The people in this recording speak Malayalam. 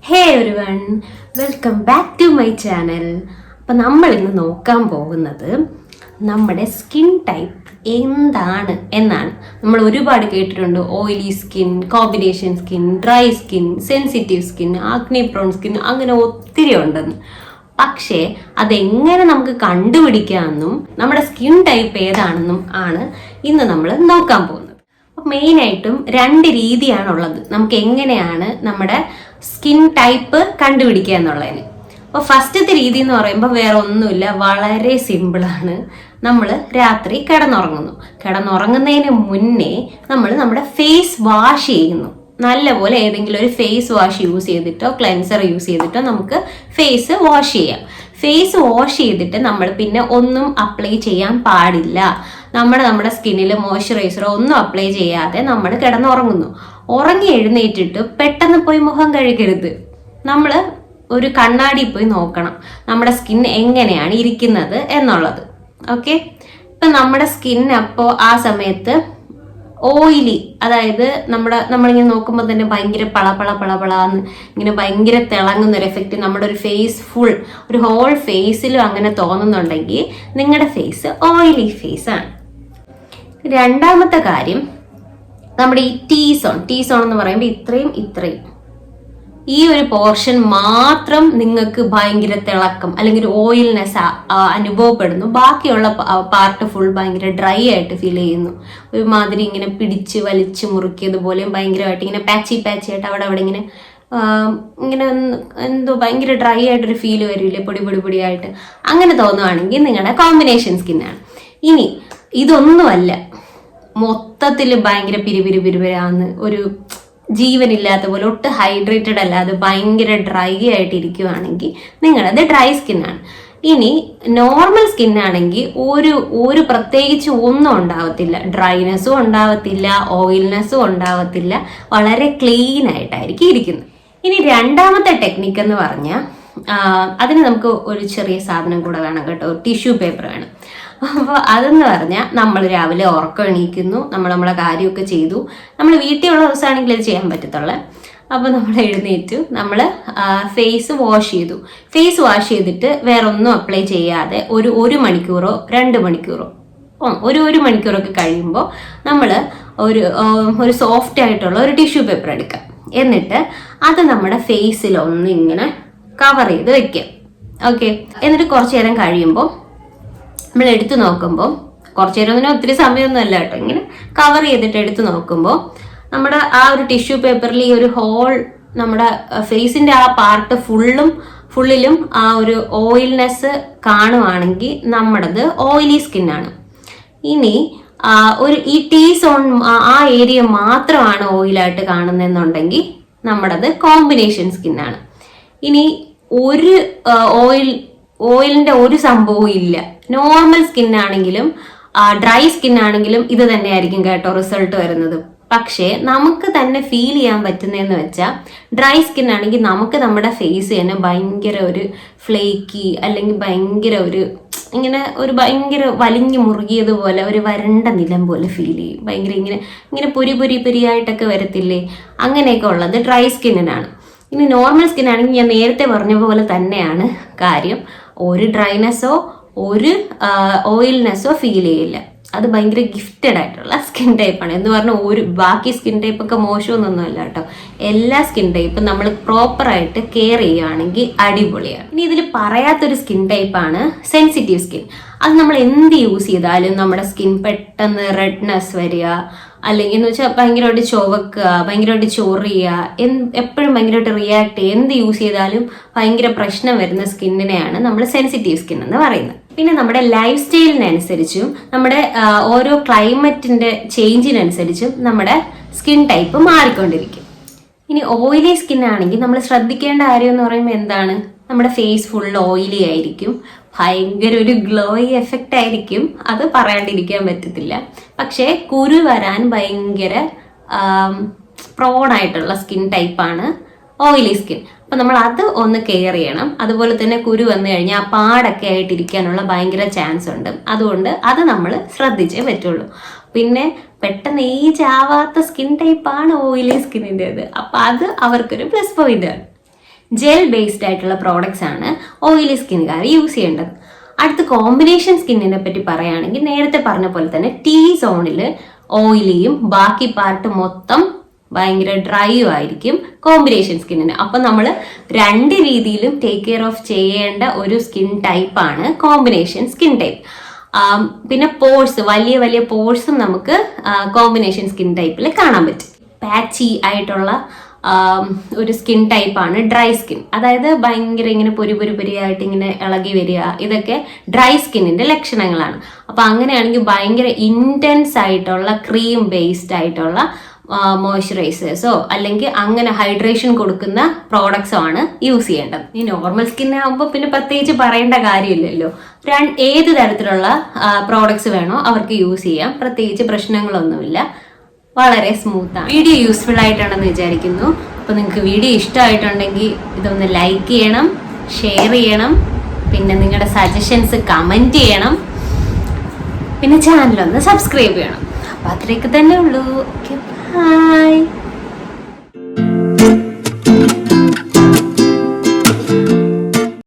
Hey everyone, welcome back to my channel. അപ്പം നമ്മൾ ഇന്ന് നോക്കാൻ പോകുന്നത് നമ്മുടെ സ്കിൻ ടൈപ്പ് എന്താണ് എന്നാണ്. നമ്മൾ ഒരുപാട് കേട്ടിട്ടുണ്ട് oily skin, combination skin, dry skin, sensitive skin, acne prone skin, അങ്ങനെ ഒത്തിരി ഉണ്ടെന്ന്. പക്ഷേ അതെങ്ങനെ നമുക്ക് കണ്ടുപിടിക്കാമെന്നും നമ്മുടെ സ്കിൻ ടൈപ്പ് ഏതാണെന്നും ആണ് ഇന്ന് നമ്മൾ നോക്കാൻ പോകുന്നത്. മെയിനായിട്ടും രണ്ട് രീതിയാണുള്ളത് നമുക്ക് എങ്ങനെയാണ് നമ്മുടെ സ്കിൻ ടൈപ്പ് കണ്ടുപിടിക്കുക എന്നുള്ളതിന്. അപ്പോൾ ഫസ്റ്റത്തെ രീതി എന്ന് പറയുമ്പോൾ വേറെ ഒന്നുമില്ല, വളരെ സിമ്പിളാണ്. നമ്മൾ രാത്രി കിടന്നുറങ്ങുന്നതിന് മുന്നേ നമ്മൾ നമ്മുടെ ഫേസ് വാഷ് ചെയ്യുന്നു. നല്ലപോലെ ഏതെങ്കിലും ഒരു ഫേസ് വാഷ് യൂസ് ചെയ്തിട്ടോ ക്ലെൻസർ യൂസ് ചെയ്തിട്ടോ നമുക്ക് ഫേസ് വാഷ് ചെയ്യാം. ഫേസ് വാഷ് ചെയ്തിട്ട് നമ്മൾ പിന്നെ ഒന്നും അപ്ലൈ ചെയ്യാൻ പാടില്ല. നമ്മുടെ സ്കിന്നിൽ മോയ്സ്ചറൈസറോ ഒന്നും അപ്ലൈ ചെയ്യാതെ നമ്മൾ കിടന്നുറങ്ങുന്നു. ഉറങ്ങി എഴുന്നേറ്റിട്ട് പെട്ടെന്ന് പോയി മുഖം കഴുകരുത്. നമ്മൾ ഒരു കണ്ണാടി പോയി നോക്കണം നമ്മുടെ സ്കിൻ എങ്ങനെയാണ് ഇരിക്കുന്നത് എന്നുള്ളത്. ഓക്കെ, ഇപ്പം നമ്മുടെ സ്കിൻ അപ്പോൾ ആ സമയത്ത് ഓയിലി, അതായത് നമ്മളിങ്ങനെ നോക്കുമ്പോൾ തന്നെ ഭയങ്കര പളപളന്ന് ഇങ്ങനെ ഭയങ്കര തിളങ്ങുന്ന ഒരു എഫക്റ്റ് നമ്മുടെ ഒരു ഫേസ് ഫുൾ, ഒരു ഹോൾ ഫേസിലും അങ്ങനെ തോന്നുന്നുണ്ടെങ്കിൽ നിങ്ങളുടെ ഫേസ് ഓയിലി ഫേസ് ആണ്. രണ്ടാമത്തെ കാര്യം, നമ്മുടെ ഈ ടീ സോൺ എന്ന് പറയുമ്പോൾ ഇത്രയും ഈ ഒരു പോർഷൻ മാത്രം നിങ്ങൾക്ക് ഭയങ്കര തിളക്കം അല്ലെങ്കിൽ ഒരു ഓയിൽനെസ് അനുഭവപ്പെടുന്നു. ബാക്കിയുള്ള പാർട്ട് ഫുൾ ഭയങ്കര ഡ്രൈ ആയിട്ട് ഫീൽ ചെയ്യുന്നു. ഒരുമാതിരി ഇങ്ങനെ പിടിച്ച് വലിച്ച് മുറുക്കിയതുപോലെയും ഭയങ്കരമായിട്ട് ഇങ്ങനെ പാച്ചി ആയിട്ട് അവിടെ ഇങ്ങനെ എന്തോ ഭയങ്കര ഡ്രൈ ആയിട്ടൊരു ഫീൽ വരില്ലേ, പൊടിയായിട്ട്. അങ്ങനെ തോന്നുവാണെങ്കിൽ നിങ്ങളുടെ കോമ്പിനേഷൻ സ്കിന്നാണ്. ഇനി ഇതൊന്നുമല്ല, മൊത്തത്തിൽ ഭയങ്കര പിരിപിരാന്ന് ഒരു ജീവനില്ലാത്ത പോലെ, ഒട്ടും ഹൈഡ്രേറ്റഡ് അല്ലാതെ ഭയങ്കര ഡ്രൈ ആയിട്ട് ഇരിക്കുവാണെങ്കിൽ നിങ്ങളത് ഡ്രൈ സ്കിന്നാണ്. ഇനി നോർമൽ സ്കിന്നാണെങ്കിൽ ഒരു പ്രത്യേകിച്ച് ഒന്നും ഉണ്ടാവത്തില്ല, ഡ്രൈനെസ്സും ഉണ്ടാവത്തില്ല, ഓയിൽനെസ്സും ഉണ്ടാവത്തില്ല, വളരെ ക്ലീൻ ആയിട്ടായിരിക്കും ഇരിക്കുന്നത്. ഇനി രണ്ടാമത്തെ ടെക്നിക്ക് എന്ന് പറഞ്ഞാൽ അതിന് നമുക്ക് ഒരു ചെറിയ സാധനം കൂടെ വേണം കേട്ടോ, ടിഷ്യൂ പേപ്പർ വേണം. അപ്പോൾ അതെന്ന് പറഞ്ഞാൽ നമ്മൾ രാവിലെ ഉറക്കം എണീക്കുന്നു, നമ്മളെ കാര്യമൊക്കെ ചെയ്തു, നമ്മൾ വീട്ടിലുള്ള ദിവസമാണെങ്കിൽ അത് ചെയ്യാൻ പറ്റത്തുള്ളൂ. അപ്പോൾ നമ്മൾ എഴുന്നേറ്റു, നമ്മൾ ഫേസ് വാഷ് ചെയ്തു. ഫേസ് വാഷ് ചെയ്തിട്ട് വേറെ ഒന്നും അപ്ലൈ ചെയ്യാതെ ഒരു മണിക്കൂറോ 2 മണിക്കൂറോ ഒരു മണിക്കൂറൊക്കെ കഴിയുമ്പോൾ നമ്മൾ ഒരു സോഫ്റ്റ് ആയിട്ടുള്ള ഒരു ടിഷ്യൂ പേപ്പർ എടുക്കാം. എന്നിട്ട് അത് നമ്മുടെ ഫേസിൽ ഒന്നിങ്ങനെ കവർ ചെയ്ത് വെക്കാം. ഓക്കെ, എന്നിട്ട് കുറച്ചു നേരം കഴിയുമ്പോൾ നമ്മൾ എടുത്തു നോക്കുമ്പോൾ, കുറച്ചു നേരം ഒന്നിനും ഒത്തിരി സമയമൊന്നും അല്ല കേട്ടോ, ഇങ്ങനെ കവർ ചെയ്തിട്ട് എടുത്തു നോക്കുമ്പോൾ നമ്മുടെ ആ ഒരു ടിഷ്യൂ പേപ്പറിൽ ഈ ഒരു ഹോൾ, നമ്മുടെ ഫേസിന്റെ ആ പാർട്ട് ഫുള്ളിലും ആ ഒരു ഓയിൽനെസ് കാണുവാണെങ്കിൽ നമ്മുടേത് ഓയിലി സ്കിന്നാണ്. ഇനി ഈ ടീ സോൺ ആ ഏരിയ മാത്രമാണ് ഓയിലായിട്ട് കാണുന്നതെന്നുണ്ടെങ്കിൽ നമ്മുടേത് കോമ്പിനേഷൻ സ്കിന്നാണ്. ഇനി ഒരു ഓയിലിന്റെ ഒരു സംഭവവും ഇല്ല. നോർമൽ സ്കിന്നാണെങ്കിലും ഡ്രൈ സ്കിന്നാണെങ്കിലും ഇത് തന്നെയായിരിക്കും കേട്ടോ റിസൾട്ട് വരുന്നത്. പക്ഷേ നമുക്ക് തന്നെ ഫീൽ ചെയ്യാൻ പറ്റുന്നതെന്ന് വെച്ചാൽ, ഡ്രൈ സ്കിൻ ആണെങ്കിൽ നമുക്ക് നമ്മുടെ ഫേസ് തന്നെ ഭയങ്കര ഒരു ഫ്ലേക്കി, അല്ലെങ്കിൽ ഭയങ്കര ഭയങ്കര വലിഞ്ഞു മുറുകിയതുപോലെ ഒരു വരണ്ട നിലം പോലെ ഫീൽ ചെയ്യും. ഭയങ്കര ഇങ്ങനെ പൊരിയായിട്ടൊക്കെ വരത്തില്ലേ, അങ്ങനെയൊക്കെ ഉള്ളത് ഡ്രൈ സ്കിന്നിനാണ്. ഇനി നോർമൽ സ്കിൻ ആണെങ്കിൽ ഞാൻ നേരത്തെ പറഞ്ഞ പോലെ തന്നെയാണ് കാര്യം, ഒരു ഡ്രൈനെസ്സോ ഒരു ഓയിൽനെസ്സോ ഫീൽ ചെയ്യില്ല. അത് ഭയങ്കര ഗിഫ്റ്റഡ് ആയിട്ടുള്ള സ്കിൻ ടൈപ്പാണ് എന്ന് പറഞ്ഞാൽ ബാക്കി സ്കിൻ ടൈപ്പൊക്കെ മോശമൊന്നൊന്നുമല്ല കേട്ടോ. എല്ലാ സ്കിൻ ടൈപ്പും നമ്മൾ പ്രോപ്പറായിട്ട് കെയർ ചെയ്യുകയാണെങ്കിൽ അടിപൊളിയാണ്. ഇനി ഇതിൽ പറയാത്തൊരു സ്കിൻ ടൈപ്പാണ് സെൻസിറ്റീവ് സ്കിൻ. അത് നമ്മൾ എന്ത് യൂസ് ചെയ്താലും നമ്മുടെ സ്കിൻ പെട്ടെന്ന് റെഡ്നെസ് വരിക, അല്ലെങ്കിൽ എന്ന് വെച്ചാൽ ഭയങ്കരമായിട്ട് ചുവക്കുക, ഭയങ്കരമായിട്ട് ചൊറിയുക, എപ്പോഴും ഭയങ്കരമായിട്ട് റിയാക്ട് ചെയ്യുക, എന്ത് യൂസ് ചെയ്താലും ഭയങ്കര പ്രശ്നം വരുന്ന സ്കിന്നിനെയാണ് നമ്മൾ സെൻസിറ്റീവ് സ്കിൻ എന്ന് പറയുന്നത്. പിന്നെ നമ്മുടെ ലൈഫ് സ്റ്റൈലിനനുസരിച്ചും നമ്മുടെ ഓരോ ക്ലൈമറ്റിന്റെ ചേഞ്ചിനനുസരിച്ചും നമ്മുടെ സ്കിൻ ടൈപ്പ് മാറിക്കൊണ്ടിരിക്കും. ഇനി ഓയിലി സ്കിൻ ആണെങ്കിൽ നമ്മൾ ശ്രദ്ധിക്കേണ്ട കാര്യം എന്ന് പറയുമ്പോൾ എന്താണ്, നമ്മുടെ ഫേസ് ഫുൾ ഓയിലി ആയിരിക്കും, ഭയങ്കര ഒരു ഗ്ലോയി എഫക്റ്റ് ആയിരിക്കും, അത് പറയാണ്ടിരിക്കാൻ പറ്റത്തില്ല. പക്ഷേ കുരു വരാൻ ഭയങ്കര പ്രോണായിട്ടുള്ള സ്കിൻ ടൈപ്പാണ് ഓയിലി സ്കിൻ. അപ്പം നമ്മൾ അത് ഒന്ന് കെയർ ചെയ്യണം. അതുപോലെ തന്നെ കുരു വന്നു കഴിഞ്ഞാൽ ആ പാടൊക്കെ ആയിട്ടിരിക്കാനുള്ള ഭയങ്കര ചാൻസ് ഉണ്ട്. അതുകൊണ്ട് അത് നമ്മൾ ശ്രദ്ധിച്ചേ പറ്റുള്ളൂ. പിന്നെ പെട്ടെന്ന് ഏജ് ആവാത്ത സ്കിൻ ടൈപ്പാണ് ഓയിലി സ്കിന്നിൻ്റെത്. അപ്പം അത് അവർക്കൊരു പ്ലസ് പോയിന്റ് ആണ്. ജെൽ ബേസ്ഡ് ആയിട്ടുള്ള പ്രോഡക്ട്സ് ആണ് ഓയിലി സ്കിന്നുകാർ യൂസ് ചെയ്യേണ്ടത്. അടുത്ത കോമ്പിനേഷൻ സ്കിന്നിനെ പറ്റി പറയുകയാണെങ്കിൽ നേരത്തെ പറഞ്ഞ പോലെ തന്നെ T സോണിൽ ഓയിലിയും ബാക്കി പാർട്ട് മൊത്തം ഭയങ്കര ഡ്രൈയും ആയിരിക്കും കോമ്പിനേഷൻ സ്കിന്നിന്. അപ്പൊ നമ്മൾ രണ്ട് രീതിയിലും ടേക്ക് കെയർ ഓഫ് ചെയ്യേണ്ട ഒരു സ്കിൻ ടൈപ്പാണ് കോമ്പിനേഷൻ സ്കിൻ ടൈപ്പ്. പിന്നെ പോഴ്സ്, വലിയ വലിയ പോഴ്സും നമുക്ക് കോമ്പിനേഷൻ സ്കിൻ ടൈപ്പിൽ കാണാൻ പറ്റും. പാച്ചി ആയിട്ടുള്ള ഒരു സ്കിൻ ടൈപ്പാണ് ഡ്രൈ സ്കിൻ. അതായത് ഭയങ്കര ഇങ്ങനെ പൊരിയായിട്ട് ഇങ്ങനെ ഇളകി വരിക, ഇതൊക്കെ ഡ്രൈ സ്കിന്നിന്റെ ലക്ഷണങ്ങളാണ്. അപ്പൊ അങ്ങനെയാണെങ്കിൽ ഭയങ്കര ഇന്റൻസ് ആയിട്ടുള്ള ക്രീം ബേസ്ഡ് ആയിട്ടുള്ള മോയ്സ്ചറൈസേഴ്സോ അല്ലെങ്കിൽ അങ്ങനെ ഹൈഡ്രേഷൻ കൊടുക്കുന്ന പ്രോഡക്ട്സോ ആണ് യൂസ് ചെയ്യേണ്ടത്. ഈ നോർമൽ സ്കിന്നാകുമ്പോൾ പിന്നെ പ്രത്യേകിച്ച് പറയേണ്ട കാര്യമില്ലല്ലോ. ഏത് തരത്തിലുള്ള പ്രോഡക്ട്സ് വേണോ അവർക്ക് യൂസ് ചെയ്യാം, പ്രത്യേകിച്ച് പ്രശ്നങ്ങളൊന്നുമില്ല, വളരെ സ്മൂത്താണ്. വീഡിയോ യൂസ്ഫുൾ ആയിട്ടാണെന്ന് വിചാരിക്കുന്നു. അപ്പോൾ നിങ്ങൾക്ക് വീഡിയോ ഇഷ്ടമായിട്ടുണ്ടെങ്കിൽ ഇതൊന്ന് ലൈക്ക് ചെയ്യണം, ഷെയർ ചെയ്യണം, പിന്നെ നിങ്ങളുടെ സജഷൻസ് കമൻറ്റ് ചെയ്യണം, പിന്നെ ചാനലൊന്ന് സബ്സ്ക്രൈബ് ചെയ്യണം. അപ്പോൾ അത്രയൊക്കെ തന്നെ ഉള്ളൂ. Okay, by.